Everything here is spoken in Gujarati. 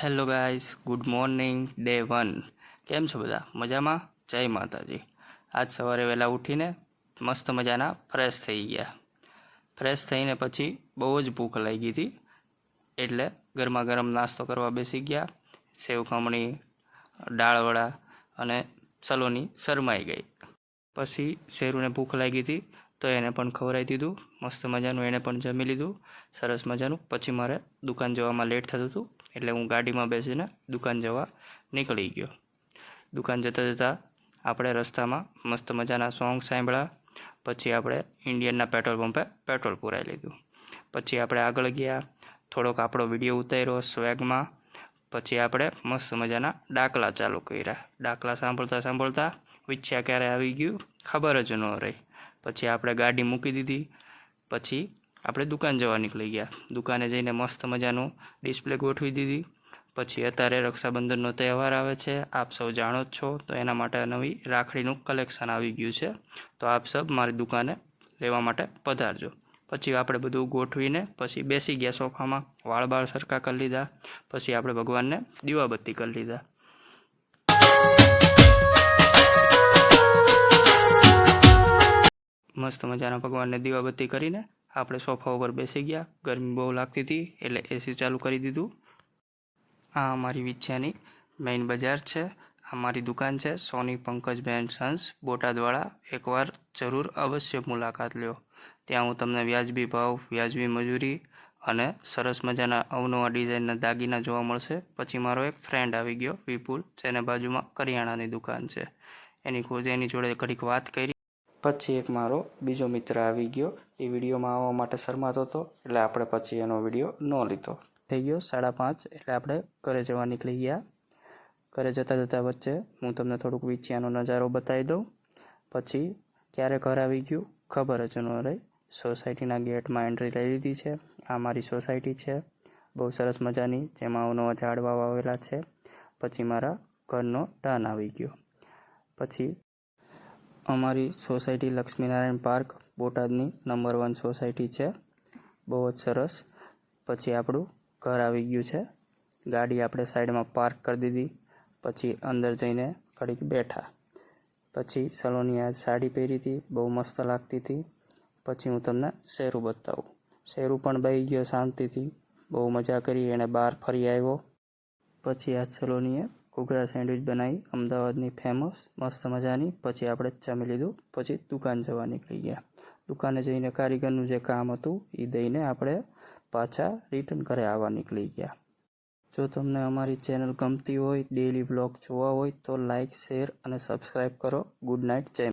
Hello guys, good morning, day 1. કેમ છો બધા? મજામાં? જય માતાજી. આજ સવારે વહેલા ઉઠીને મસ્ત મજાના ફ્રેશ થઈ ગયા. ફ્રેશ થઈને પછી બહુ જ ભૂખ લાગી હતી, એટલે ગરમા ગરમ નાસ્તો કરવા બેસી ગયા. સેવ ખમણી, દાળવડા અને સલોની શરમાઈ ગઈ. પછી શેરુને ભૂખ લાગી હતી તો એને પણ ખવડાવી દીધું. મસ્ત મજાનું એને પણ જમી લીધું, સરસ મજાનું. પછી મારે દુકાન જવામાં લેટ થતું હતું, એટલે હું ગાડીમાં બેસીને દુકાન જવા નીકળી ગયો. દુકાન જતાં જતાં આપણે રસ્તામાં મસ્ત મજાના સોંગ સાંભળ્યા. પછી આપણે ઇન્ડિયનના પેટ્રોલ પંપે પેટ્રોલ પુરાવી લીધું. પછી આપણે આગળ ગયા, થોડોક આપણો વિડીયો ઉતાર્યો સ્વેગમાં. પછી આપણે મસ્ત મજાના ડાકલા ચાલુ કર્યા. ડાકલા સાંભળતા સાંભળતા વિછ્યા ક્યારે આવી ગયું ખબર જ ન રહી. પછી આપણે ગાડી મૂકી દીધી. પછી આપણે દુકાન જવા નીકળી ગયા. દુકાને જઈને મસ્ત મજાનું ડિસ્પ્લે ગોઠવી દીધી. પછી અત્યારે રક્ષાબંધનનો તહેવાર આવે છે, આપ સૌ જાણો જ છો, તો એના માટે નવી રાખડીનું કલેક્શન આવી ગયું છે. તો આપ સૌ મારી દુકાને લેવા માટે પધારજો. પછી આપણે બધું ગોઠવીને પછી બેસી ગયા સોફામાં, વાળ બાળ સરખા કરી લીધા. પછી આપણે ભગવાનને દીવાબત્તી કરી લીધા. મસ્ત મજાના ભગવાનને દીવાબત્તી કરીને આપણે સોફા ઉપર બેસી ગયા. ગરમી બહુ લાગતી હતી એટલે એસી ચાલુ કરી દીધું. આ અમારી વિછ્યાની મેઇન બજાર છે. અમારી દુકાન છે સોની પંકજબેન સન્સ, બોટાદવાળા. એકવાર જરૂર અવશ્ય મુલાકાત લ્યો. ત્યાં હું તમને વ્યાજબી ભાવ, વ્યાજબી મજૂરી અને સરસ મજાના અવનવા ડિઝાઇનના દાગીના જોવા મળશે. પછી મારો એક ફ્રેન્ડ આવી ગયો વિપુલ, જેને બાજુમાં કરિયાણાની દુકાન છે. એની જોડે ઘડીક વાત કરી. પછી એક મારો બીજો મિત્ર આવી ગયો. એ વિડીયોમાં આવવા માટે શરમાતો હતો, એટલે આપણે પછી એનો વિડીયો ન લીધો. થઈ ગયો 5:30, એટલે આપણે ઘરે જવા નીકળી ગયા. ઘરે જતાં જતાં વચ્ચે હું તમને થોડુંક વિછ્યાનો નજારો બતાવી દઉં. પછી ક્યારે ઘર આવી ગયું ખબર જ ન રહી. સોસાયટીના ગેટમાં એન્ટ્રી લઈ લીધી છે. આ મારી સોસાયટી છે, બહુ સરસ મજાની, જેમાં અવનવા ઝાડવા વાવેલા છે. પછી મારા ઘરનો ટર્ન આવી ગયો. પછી અમારી સોસાયટી લક્ષ્મીનારાયણ પાર્ક, બોટાદની નંબર 1 સોસાયટી છે, બહુ જ સરસ. પછી આપણું ઘર આવી ગયું છે. ગાડી આપણે સાઈડમાં પાર્ક કરી દીધી. પછી અંદર જઈને ઘડીક બેઠા. પછી સલોનીએ સાડી પહેરી હતી, બહુ મસ્ત લાગતી હતી. પછી હું તમને શેરું બતાવું. શેરું પણ બેસી ગયો શાંતિથી, બહુ મજા કરી, એણે બહાર ફરી આવ્યો. પછી આ સલોનીએ ઘૂઘરા સેન્ડવિચ બનાવી, અમદાવાદની ફેમસ, મસ્ત મજાની. પછી આપણે જમી લીધું. પછી દુકાન જવા નીકળી ગયા. દુકાને જઈને કારીગરનું જે કામ હતું એ દઈને આપણે પાછા રિટર્ન ઘરે આવવા નીકળી ગયા. જો તમને અમારી ચેનલ ગમતી હોય, ડેઈલી વ્લોગ જોવા હોય, તો લાઇક, શેર અને સબસ્ક્રાઈબ કરો. ગુડ નાઇટ, જય